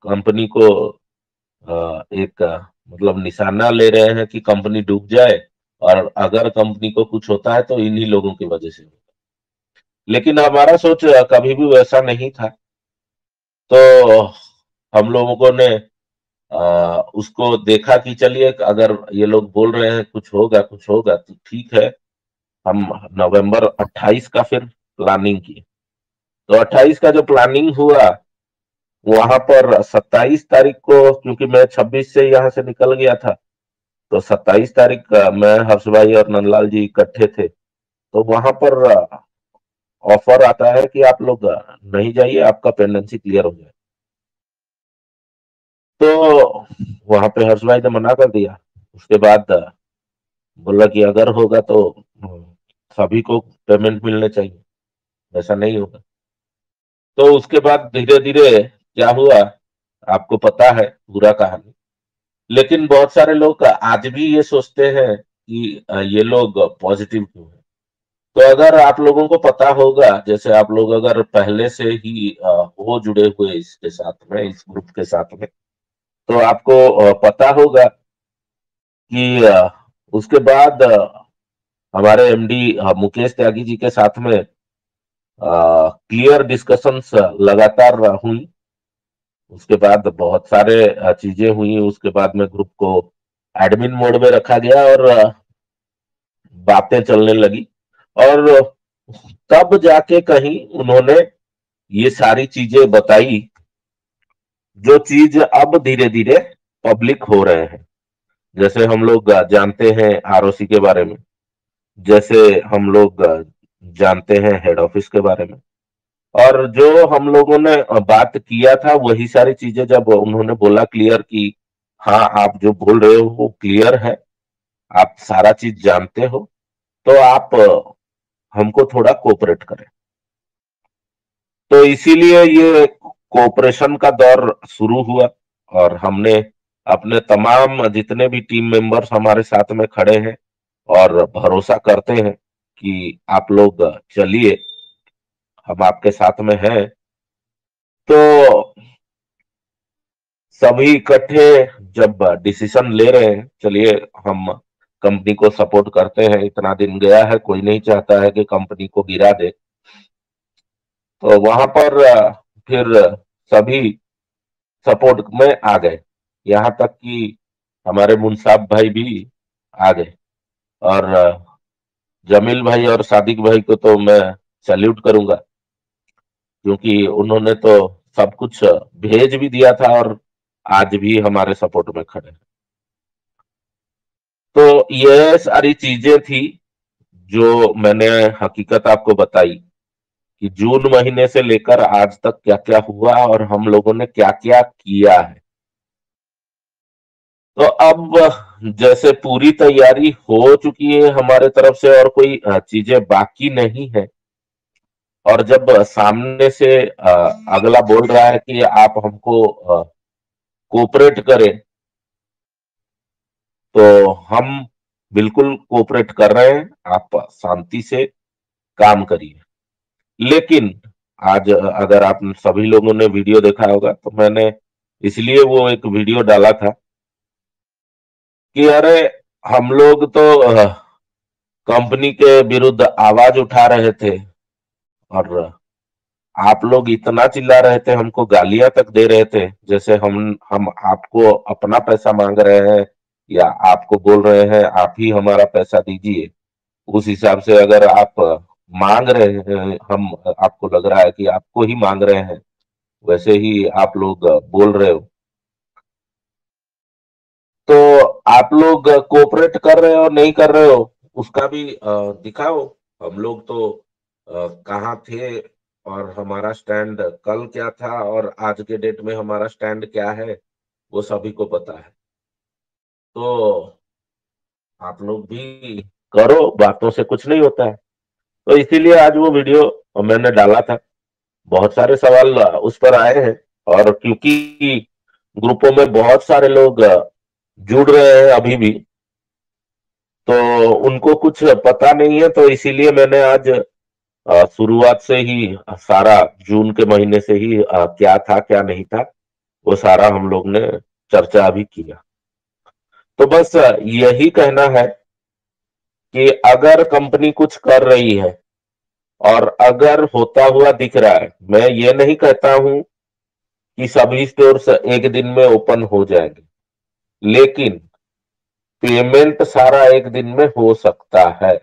Company को एक मतलब निशाना ले रहे हैं कि कंपनी डूब जाए, और अगर कंपनी को कुछ होता है तो इन्हीं लोगों की वजह से होता है। लेकिन हमारा सोच कभी भी वैसा नहीं था। तो हम लोगों ने उसको देखा कि चलिए अगर ये लोग बोल रहे हैं कुछ होगा तो ठीक है। हम नवंबर 28 का फिर प्लानिंग किए। तो 28 का जो प्लानिंग हुआ, वहां पर 27 तारीख को, क्योंकि मैं 26 से यहाँ से निकल गया था, तो 27 तारीख मैं, हर्ष भाई और नंदलाल जी इकट्ठे थे। तो वहां पर ऑफर आता है कि आप लोग नहीं जाइए, आपका पेंडेंसी क्लियर हो जाए। तो वहां पे हर्ष भाई ने मना कर दिया। उसके बाद बोला कि अगर होगा तो सभी को पेमेंट मिलने चाहिए, ऐसा नहीं होगा। तो उसके बाद धीरे धीरे क्या हुआ, आपको पता है पूरा कहानी। लेकिन बहुत सारे लोग आज भी ये सोचते हैं कि ये लोग पॉजिटिव क्यों है। तो अगर आप लोगों को पता होगा, जैसे आप लोग अगर पहले से ही हो जुड़े हुए इसके साथ में, इस ग्रुप के साथ में, तो आपको पता होगा कि उसके बाद हमारे एमडी मुकेश त्यागी जी के साथ में क्लियर डिस्कशंस लगातार हुई। उसके बाद बहुत सारे चीजें हुई। उसके बाद में ग्रुप को एडमिन मोड में रखा गया और बातें चलने लगी। और तब जाके कहीं उन्होंने ये सारी चीजें बताई, जो चीज अब धीरे धीरे पब्लिक हो रहे हैं। जैसे हम लोग जानते हैं आरओसी के बारे में, जैसे हम लोग जानते हैं हेड ऑफिस के बारे में। और जो हम लोगों ने बात किया था, वही सारी चीजें जब उन्होंने बोला क्लियर कि हाँ आप जो बोल रहे हो वो क्लियर है, आप सारा चीज जानते हो, तो आप हमको थोड़ा कोऑपरेट करें। तो इसीलिए ये कोऑपरेशन का दौर शुरू हुआ। और हमने अपने तमाम जितने भी टीम मेंबर्स हमारे साथ में खड़े हैं और भरोसा करते हैं कि आप लोग चलिए, हम आपके साथ में हैं। तो सभी इकट्ठे जब डिसीजन ले रहे हैं, चलिए हम कंपनी को सपोर्ट करते हैं, इतना दिन गया है, कोई नहीं चाहता है कि कंपनी को गिरा दे। तो वहां पर फिर सभी सपोर्ट में आ गए। यहाँ तक कि हमारे मुंसाब भाई भी आ गए। और जमील भाई और सादिक भाई को तो मैं सैल्यूट करूंगा, क्योंकि उन्होंने तो सब कुछ भेज भी दिया था और आज भी हमारे सपोर्ट में खड़े हैं। तो ये सारी चीजें थी जो मैंने हकीकत आपको बताई कि जून महीने से लेकर आज तक क्या क्या हुआ और हम लोगों ने क्या क्या किया है। तो अब जैसे पूरी तैयारी हो चुकी है हमारे तरफ से और कोई चीजें बाकी नहीं है। और जब सामने से अगला बोल रहा है कि आप हमको कोऑपरेट करें, तो हम बिल्कुल कोऑपरेट कर रहे हैं। आप शांति से काम करिए। लेकिन आज अगर आप सभी लोगों ने वीडियो देखा होगा, तो मैंने इसलिए वो एक वीडियो डाला था कि अरे हम लोग तो कंपनी के विरुद्ध आवाज उठा रहे थे, और आप लोग इतना चिल्ला रहे थे, हमको गालियां तक दे रहे थे, जैसे हम आपको अपना पैसा मांग रहे हैं, या आपको बोल रहे हैं आप ही हमारा पैसा दीजिए। उस हिसाब से अगर आप मांग रहे हैं, हम आपको लग रहा है कि आपको ही मांग रहे हैं, वैसे ही आप लोग बोल रहे हो, तो आप लोग कोऑपरेट कर रहे हो नहीं कर रहे हो, उसका भी दिखाओ। हम लोग तो कहाँ थे, और हमारा स्टैंड कल क्या था और आज के डेट में हमारा स्टैंड क्या है, वो सभी को पता है। तो आप लोग भी करो, बातों से कुछ नहीं होता है। तो इसीलिए आज वो वीडियो मैंने डाला था। बहुत सारे सवाल उस पर आए हैं, और क्योंकि ग्रुपों में बहुत सारे लोग जुड़ रहे हैं अभी भी, तो उनको कुछ पता नहीं है। तो इसीलिए मैंने आज शुरुआत से ही सारा जून के महीने से ही क्या था क्या नहीं था वो सारा हम लोग ने चर्चा भी किया। तो बस यही कहना है कि अगर कंपनी कुछ कर रही है और अगर होता हुआ दिख रहा है, मैं ये नहीं कहता हूं कि सभी स्टोर्स एक दिन में ओपन हो जाएंगे, लेकिन पेमेंट सारा एक दिन में हो सकता है।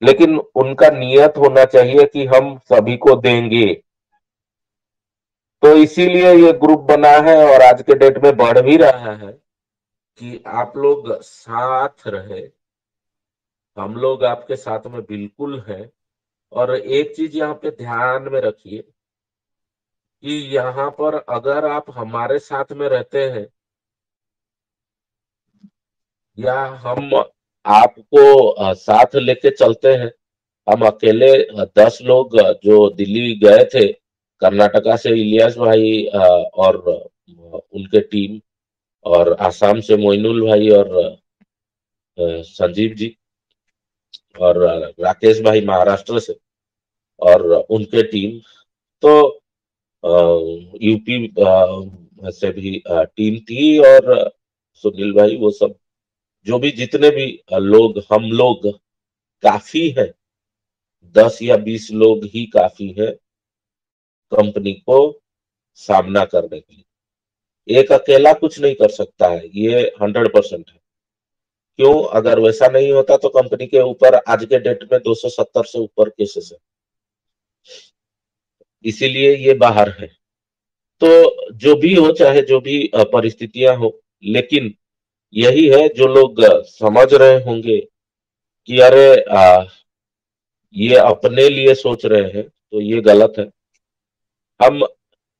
लेकिन उनका नियत होना चाहिए कि हम सभी को देंगे। तो इसीलिए ये ग्रुप बना है और आज के डेट में बढ़ भी रहा है कि आप लोग साथ रहे, हम लोग आपके साथ में बिल्कुल हैं। और एक चीज यहाँ पे ध्यान में रखिए कि यहाँ पर अगर आप हमारे साथ में रहते हैं या हम आपको साथ लेके चलते हैं, हम अकेले 10 लोग जो दिल्ली गए थे, कर्नाटका से इलियास भाई और उनके टीम, और आसाम से मोइनुल भाई और संजीव जी, और राकेश भाई महाराष्ट्र से और उनके टीम, तो यूपी से भी टीम थी, और सुनील भाई, वो सब जो भी जितने भी लोग, हम लोग काफी है, 10 या 20 लोग ही काफी है कंपनी को सामना करने के लिए। एक अकेला कुछ नहीं कर सकता है, ये 100% है। क्यों? अगर वैसा नहीं होता तो कंपनी के ऊपर आज के डेट में 270 से ऊपर केसेस है, इसीलिए ये बाहर है। तो जो भी हो, चाहे जो भी परिस्थितियां हो, लेकिन यही है, जो लोग समझ रहे होंगे कि अरे ये अपने लिए सोच रहे हैं, तो ये गलत है। हम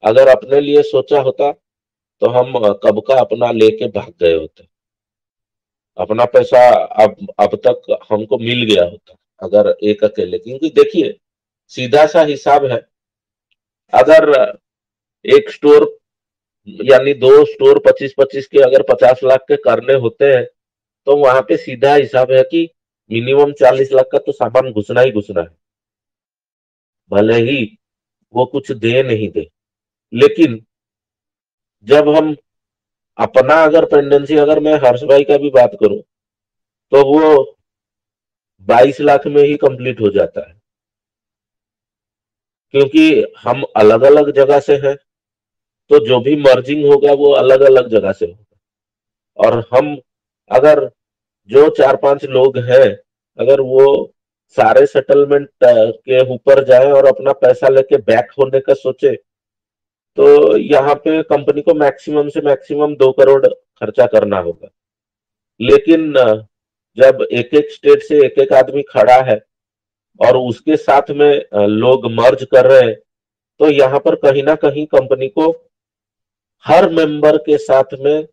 अगर अपने लिए सोचा होता तो हम कब का अपना लेके भाग गए होते, अपना पैसा अब तक हमको मिल गया होता अगर एक अकेले। क्योंकि देखिए, सीधा सा हिसाब है, अगर एक स्टोर यानी 2 स्टोर 25-25 के अगर 50 लाख के करने होते हैं, तो वहां पे सीधा हिसाब है कि मिनिमम 40 लाख का तो सामान घुसना ही घुसना है, भले ही वो कुछ दे नहीं दे। लेकिन जब हम अपना अगर पेंडेंसी, अगर मैं हर्ष भाई का भी बात करूं, तो वो 22 लाख में ही कंप्लीट हो जाता है, क्योंकि हम अलग अलग जगह से हैं। तो जो भी मर्जिंग होगा वो अलग अलग जगह से होगा। और हम अगर जो 4-5 लोग हैं, अगर वो सारे सेटलमेंट के ऊपर जाए और अपना पैसा लेके बैक होने का सोचे, तो यहाँ पे कंपनी को मैक्सिमम से मैक्सिमम 2 करोड़ खर्चा करना होगा। लेकिन जब एक एक स्टेट से एक एक आदमी खड़ा है और उसके साथ में लोग मर्ज कर रहे हैं, तो यहाँ पर कहीं ना कहीं कंपनी को हर मेंबर के साथ में,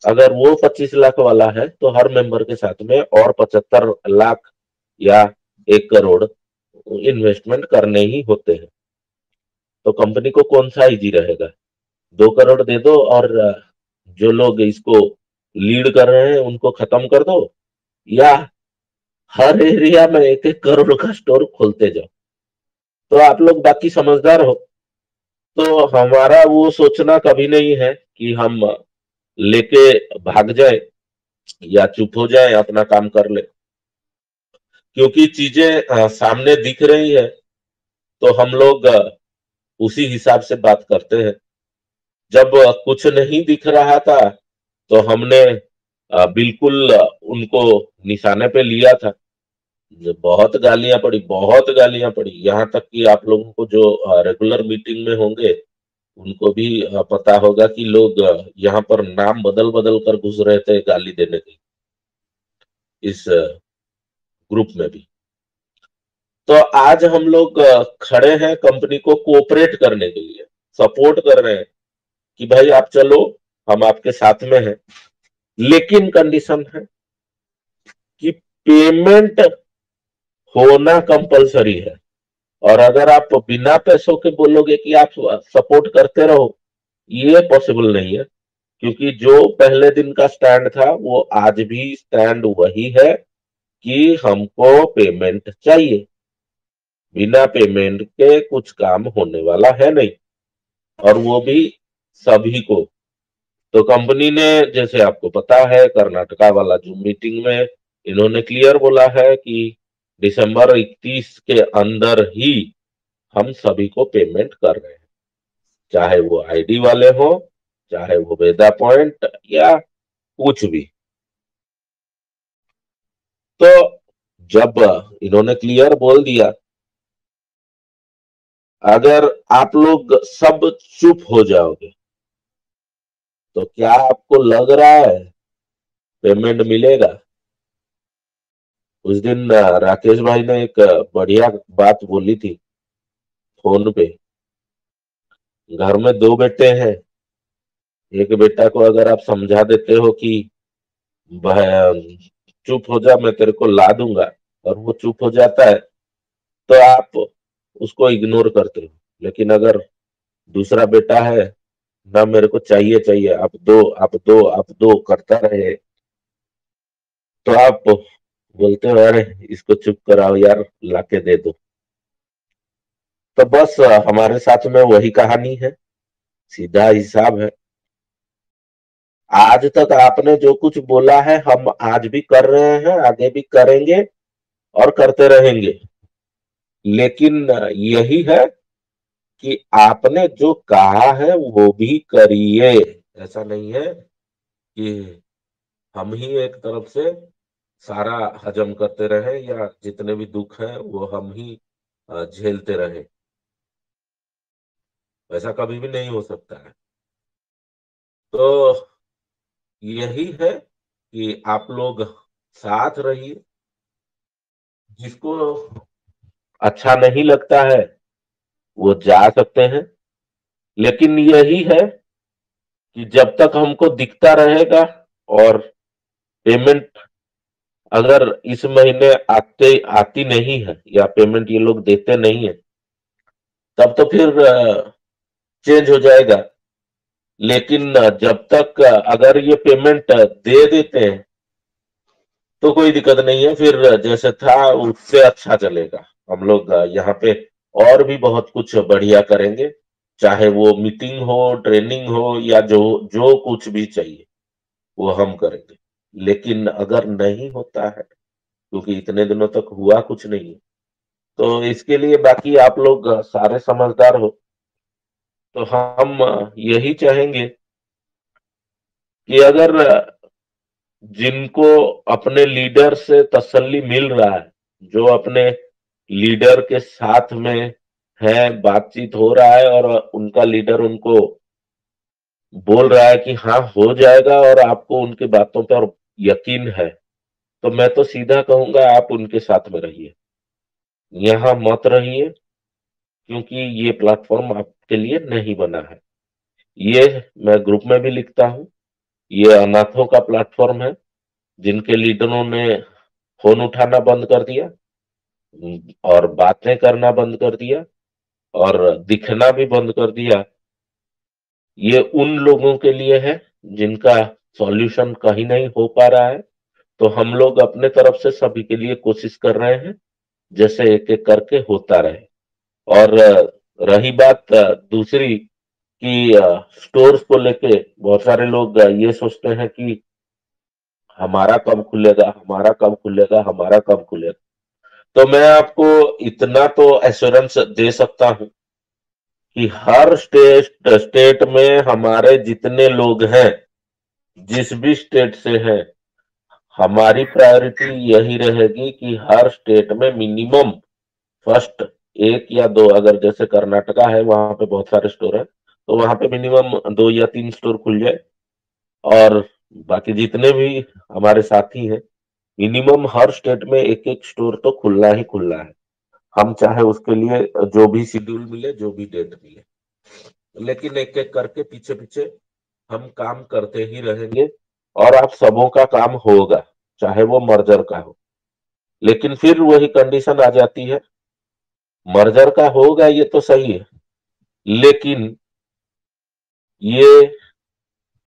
अगर वो 25 लाख वाला है तो हर मेंबर के साथ में और 75 लाख या 1 करोड़ इन्वेस्टमेंट करने ही होते हैं। तो कंपनी को कौन सा इजी रहेगा? 2 करोड़ दे दो और जो लोग इसको लीड कर रहे हैं उनको खत्म कर दो, या हर एरिया में 1-1 करोड़ का स्टोर खोलते जाओ। तो आप लोग बाकी समझदार हो, तो हमारा वो सोचना कभी नहीं है कि हम लेके भाग जाए या चुप हो जाए, अपना काम कर ले। क्योंकि चीजें सामने दिख रही है, तो हम लोग उसी हिसाब से बात करते हैं। जब कुछ नहीं दिख रहा था तो हमने बिल्कुल उनको निशाने पे लिया था। बहुत गालियां पड़ी, बहुत गालियां पड़ी, यहाँ तक कि आप लोगों को जो रेगुलर मीटिंग में होंगे उनको भी पता होगा कि लोग यहाँ पर नाम बदल बदल कर घुस रहे थे गाली देने के, इस ग्रुप में भी। तो आज हम लोग खड़े हैं कंपनी को कोऑपरेट करने के लिए, सपोर्ट कर रहे हैं कि भाई आप चलो, हम आपके साथ में हैं। लेकिन कंडीशन है कि पेमेंट होना कंपलसरी है। और अगर आप बिना पैसों के बोलोगे कि आप सपोर्ट करते रहो, ये पॉसिबल नहीं है। क्योंकि जो पहले दिन का स्टैंड था वो आज भी स्टैंड वही है कि हमको पेमेंट चाहिए। बिना पेमेंट के कुछ काम होने वाला है नहीं। और वो भी सभी को। तो कंपनी ने, जैसे आपको पता है, कर्नाटका वाला जो मीटिंग में इन्होंने क्लियर बोला है कि दिसंबर 31 के अंदर ही हम सभी को पेमेंट कर रहे हैं, चाहे वो आईडी वाले हो, चाहे वो वेदा पॉइंट या कुछ भी। तो जब इन्होंने क्लियर बोल दिया, अगर आप लोग सब चुप हो जाओगे तो क्या आपको लग रहा है पेमेंट मिलेगा? उस दिन राकेश भाई ने एक बढ़िया बात बोली थी फोन पे। घर में दो बेटे हैं, एक बेटा को अगर आप समझा देते हो कि चुप हो जा, मैं तेरे को ला दूंगा, और वो चुप हो जाता है, तो आप उसको इग्नोर करते हो। लेकिन अगर दूसरा बेटा है, ना मेरे को चाहिए चाहिए, आप दो आप दो आप दो करता रहे, तो आप बोलते हो अरे इसको चुप कराओ यार, लाके दे दो। तो बस हमारे साथ में वही कहानी है, सीधा हिसाब है। आज तक आपने जो कुछ बोला है हम आज भी कर रहे हैं, आगे भी करेंगे और करते रहेंगे। लेकिन यही है कि आपने जो कहा है वो भी करिए। ऐसा नहीं है कि हम ही एक तरफ से सारा हजम करते रहे, या जितने भी दुख है वो हम ही झेलते रहे। वैसा कभी भी नहीं हो सकता है। तो यही है कि आप लोग साथ रहिए। जिसको अच्छा नहीं लगता है वो जा सकते हैं। लेकिन यही है कि जब तक हमको दिखता रहेगा और पेमेंट अगर इस महीने आती नहीं है, या पेमेंट ये लोग देते नहीं है, तब तो फिर चेंज हो जाएगा। लेकिन जब तक अगर ये पेमेंट दे देते हैं तो कोई दिक्कत नहीं है, फिर जैसे था उससे अच्छा चलेगा। हम लोग यहाँ पे और भी बहुत कुछ बढ़िया करेंगे, चाहे वो मीटिंग हो, ट्रेनिंग हो, या जो जो कुछ भी चाहिए वो हम करेंगे। लेकिन अगर नहीं होता है, क्योंकि इतने दिनों तक हुआ कुछ नहीं है, तो इसके लिए बाकी आप लोग सारे समझदार हो। तो हम यही चाहेंगे कि अगर जिनको अपने लीडर से तसल्ली मिल रहा है, जो अपने लीडर के साथ में है, बातचीत हो रहा है और उनका लीडर उनको बोल रहा है कि हाँ हो जाएगा, और आपको उनकी बातों पर यकीन है, तो मैं तो सीधा कहूंगा आप उनके साथ में रहिए, यहाँ मत रहिए। क्योंकि ये प्लेटफॉर्म आपके लिए नहीं बना है। ये मैं ग्रुप में भी लिखता हूँ, ये अनाथों का प्लेटफॉर्म है, जिनके लीडरों ने फोन उठाना बंद कर दिया, और बातें करना बंद कर दिया, और दिखना भी बंद कर दिया। ये उन लोगों के लिए है जिनका सॉल्यूशन कहीं नहीं हो पा रहा है। तो हम लोग अपने तरफ से सभी के लिए कोशिश कर रहे हैं, जैसे एक एक करके होता रहे। और रही बात दूसरी कि स्टोर्स को लेके बहुत सारे लोग ये सोचते हैं कि हमारा कब खुलेगा, हमारा कब खुलेगा, हमारा कब खुलेगा। तो मैं आपको इतना तो एश्योरेंस दे सकता हूं कि हर स्टेट में हमारे जितने लोग हैं, जिस भी स्टेट से हैं, हमारी प्रायोरिटी यही रहेगी कि हर स्टेट में मिनिमम फर्स्ट एक या दो, अगर जैसे कर्नाटका है वहां पे बहुत सारे स्टोर है, तो वहां पे मिनिमम 2 या 3 स्टोर खुल जाए। और बाकी जितने भी हमारे साथी हैं, मिनिमम हर स्टेट में एक एक स्टोर तो खुलना ही खुलना है। हम चाहे उसके लिए जो भी शेड्यूल मिले, जो भी डेट मिले, लेकिन एक एक करके पीछे पीछे हम काम करते ही रहेंगे। और आप सबों का काम होगा, चाहे वो मर्जर का हो। लेकिन फिर वही कंडीशन आ जाती है, मर्जर का होगा ये तो सही है, लेकिन ये